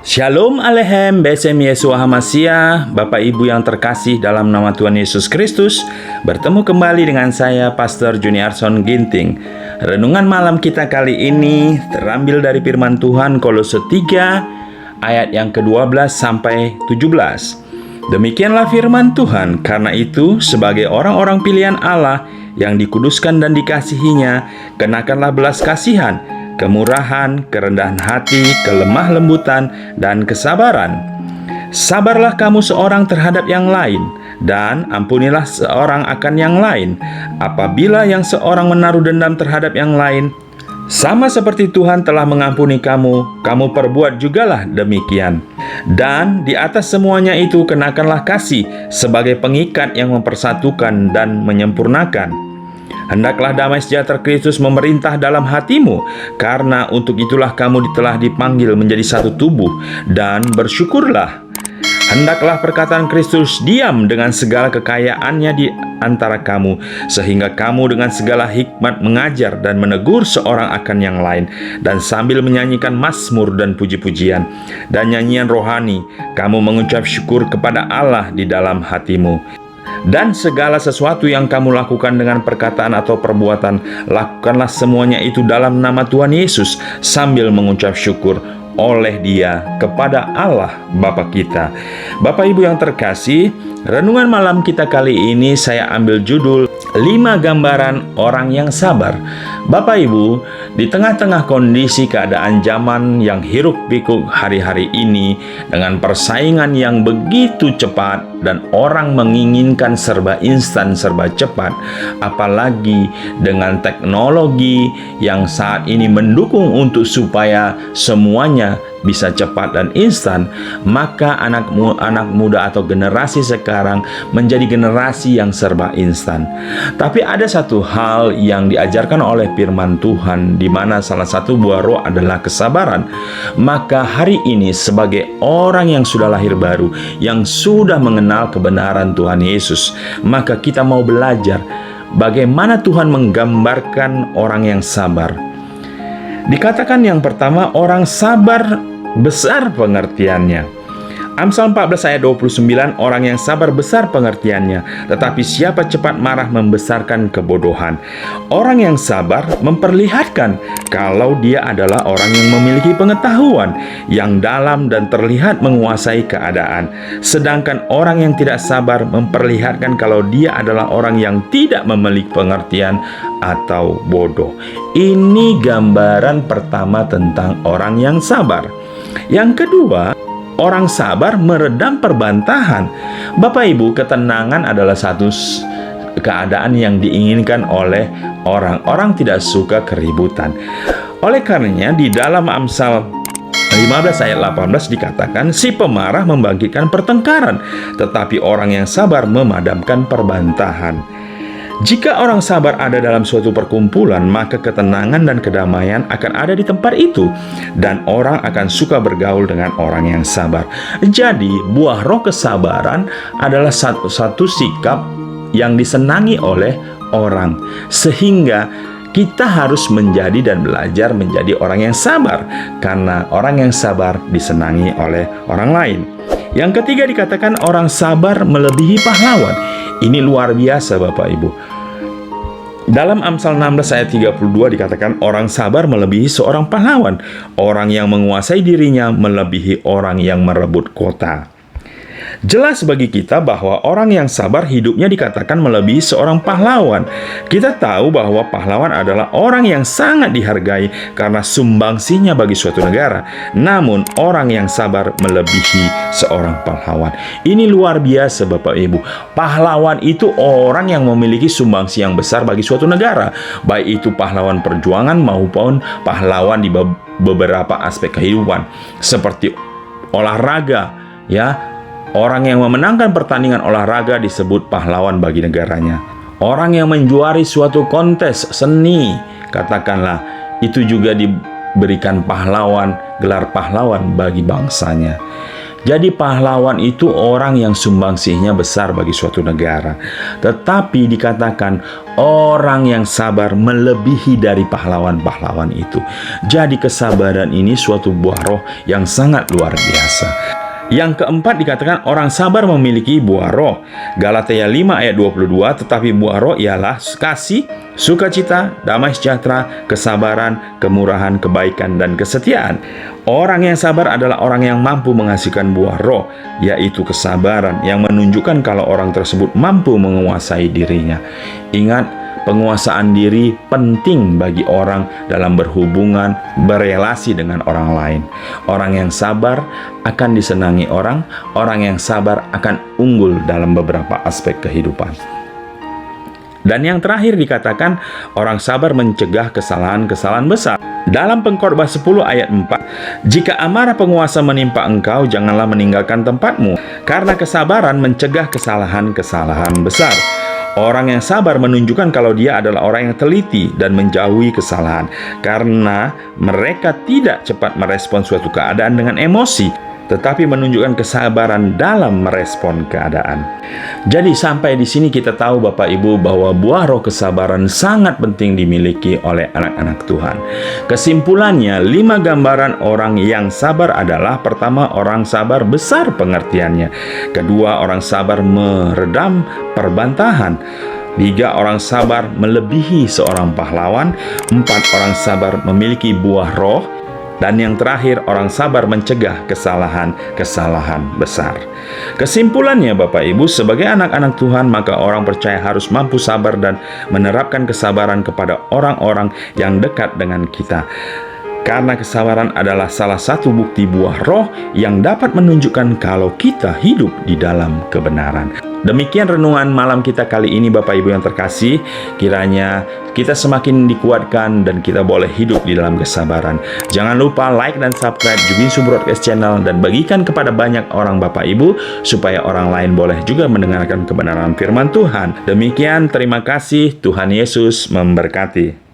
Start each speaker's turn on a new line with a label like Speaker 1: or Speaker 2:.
Speaker 1: Shalom Alehem, Besem Yesua Hamasia, Bapak Ibu yang terkasih dalam nama Tuhan Yesus Kristus. Bertemu kembali dengan saya, Pastor Juniarson Ginting. Renungan malam kita kali ini terambil dari firman Tuhan Kolose 3 ayat yang ke-12 sampai 17. Demikianlah firman Tuhan, karena itu sebagai orang-orang pilihan Allah yang dikuduskan dan dikasihinya, kenakanlah belas kasihan, kemurahan, kerendahan hati, kelemah lembutan, dan kesabaran. Sabarlah kamu seorang terhadap yang lain, dan ampunilah seorang akan yang lain. Apabila yang seorang menaruh dendam terhadap yang lain, sama seperti Tuhan telah mengampuni kamu, kamu perbuat jugalah demikian. Dan di atas semuanya itu kenakanlah kasih sebagai pengikat yang mempersatukan dan menyempurnakan. Hendaklah damai sejahtera Kristus memerintah dalam hatimu, karena untuk itulah kamu telah dipanggil menjadi satu tubuh, dan bersyukurlah. Hendaklah perkataan Kristus diam dengan segala kekayaannya di antara kamu, sehingga kamu dengan segala hikmat mengajar dan menegur seorang akan yang lain, dan sambil menyanyikan mazmur dan puji-pujian dan nyanyian rohani, kamu mengucap syukur kepada Allah di dalam hatimu. Dan segala sesuatu yang kamu lakukan dengan perkataan atau perbuatan, lakukanlah semuanya itu dalam nama Tuhan Yesus, sambil mengucap syukur oleh Dia kepada Allah Bapa kita. Bapak Ibu yang terkasih, renungan malam kita kali ini saya ambil judul 5 gambaran orang yang sabar. Bapak Ibu, di tengah-tengah kondisi keadaan zaman yang hiruk pikuk hari-hari ini, dengan persaingan yang begitu cepat dan orang menginginkan serba instan, serba cepat, apalagi dengan teknologi yang saat ini mendukung untuk supaya semuanya bisa cepat dan instan, maka anak muda atau generasi sekarang menjadi generasi yang serba instan. Tapi ada satu hal yang diajarkan oleh firman Tuhan, di mana salah satu buah roh adalah kesabaran. Maka hari ini sebagai orang yang sudah lahir baru, yang sudah mengenal kebenaran Tuhan Yesus, maka kita mau belajar bagaimana Tuhan menggambarkan orang yang sabar. Dikatakan yang pertama, orang sabar besar pengertiannya. Amsal 14 ayat 29, orang yang sabar besar pengertiannya, tetapi siapa cepat marah membesarkan kebodohan. Orang yang sabar memperlihatkan kalau dia adalah orang yang memiliki pengetahuan yang dalam dan terlihat menguasai keadaan. Sedangkan orang yang tidak sabar memperlihatkan kalau dia adalah orang yang tidak memiliki pengertian atau bodoh. Ini gambaran pertama tentang orang yang sabar. Yang kedua, orang sabar meredam perbantahan. Bapak Ibu, ketenangan adalah satu keadaan yang diinginkan oleh orang tidak suka keributan. Oleh karenanya di dalam Amsal 15 ayat 18 dikatakan, si pemarah membangkitkan pertengkaran, tetapi orang yang sabar memadamkan perbantahan. Jika orang sabar ada dalam suatu perkumpulan, maka ketenangan dan kedamaian akan ada di tempat itu, dan orang akan suka bergaul dengan orang yang sabar. Jadi, buah roh kesabaran adalah satu sikap yang disenangi oleh orang, sehingga kita harus menjadi dan belajar menjadi orang yang sabar, karena orang yang sabar disenangi oleh orang lain. Yang ketiga dikatakan orang sabar melebihi pahlawan. Ini luar biasa Bapak Ibu. Dalam Amsal 16 ayat 32 dikatakan orang sabar melebihi seorang pahlawan. Orang yang menguasai dirinya melebihi orang yang merebut kota. Jelas bagi kita bahwa orang yang sabar hidupnya dikatakan melebihi seorang pahlawan. Kita tahu bahwa pahlawan adalah orang yang sangat dihargai karena sumbangsinya bagi suatu negara. Namun orang yang sabar melebihi seorang pahlawan. Ini luar biasa Bapak Ibu. Pahlawan itu orang yang memiliki sumbangsi yang besar bagi suatu negara, baik itu pahlawan perjuangan maupun pahlawan di beberapa aspek kehidupan, seperti olahraga, ya. Orang yang memenangkan pertandingan olahraga disebut pahlawan bagi negaranya. Orang yang menjuari suatu kontes seni, katakanlah, itu juga diberikan pahlawan, gelar pahlawan bagi bangsanya. Jadi pahlawan itu orang yang sumbangsihnya besar bagi suatu negara. Tetapi dikatakan orang yang sabar melebihi dari pahlawan-pahlawan itu. Jadi kesabaran ini suatu buah roh yang sangat luar biasa. Yang keempat dikatakan orang sabar memiliki buah roh. Galatia 5 ayat 22, tetapi buah roh ialah kasih, sukacita, damai sejahtera, kesabaran, kemurahan, kebaikan, dan kesetiaan. Orang yang sabar adalah orang yang mampu menghasilkan buah roh, yaitu kesabaran, yang menunjukkan kalau orang tersebut mampu menguasai dirinya. Ingat, penguasaan diri penting bagi orang dalam berhubungan, berelasi dengan orang lain. Orang yang sabar akan disenangi orang yang sabar akan unggul dalam beberapa aspek kehidupan. Dan yang terakhir dikatakan, orang sabar mencegah kesalahan-kesalahan besar. Dalam Pengkhotbah 10 ayat 4, jika amarah penguasa menimpa engkau, janganlah meninggalkan tempatmu, karena kesabaran mencegah kesalahan-kesalahan besar. Orang yang sabar menunjukkan kalau dia adalah orang yang teliti dan menjauhi kesalahan, karena mereka tidak cepat merespon suatu keadaan dengan emosi, tetapi menunjukkan kesabaran dalam merespon keadaan. Jadi sampai di sini kita tahu Bapak Ibu bahwa buah roh kesabaran sangat penting dimiliki oleh anak-anak Tuhan. Kesimpulannya, 5 gambaran orang yang sabar adalah: pertama, orang sabar besar pengertiannya; kedua, orang sabar meredam perbantahan; 3, orang sabar melebihi seorang pahlawan; 4, orang sabar memiliki buah roh; dan yang terakhir, orang sabar mencegah kesalahan-kesalahan besar. Kesimpulannya Bapak Ibu, sebagai anak-anak Tuhan, maka orang percaya harus mampu sabar dan menerapkan kesabaran kepada orang-orang yang dekat dengan kita. Karena kesabaran adalah salah satu bukti buah roh yang dapat menunjukkan kalau kita hidup di dalam kebenaran. Demikian renungan malam kita kali ini Bapak Ibu yang terkasih. Kiranya kita semakin dikuatkan dan kita boleh hidup di dalam kesabaran. Jangan lupa like dan subscribe Jubinsu Broadcast Channel dan bagikan kepada banyak orang Bapak Ibu, supaya orang lain boleh juga mendengarkan kebenaran firman Tuhan. Demikian, terima kasih. Tuhan Yesus memberkati.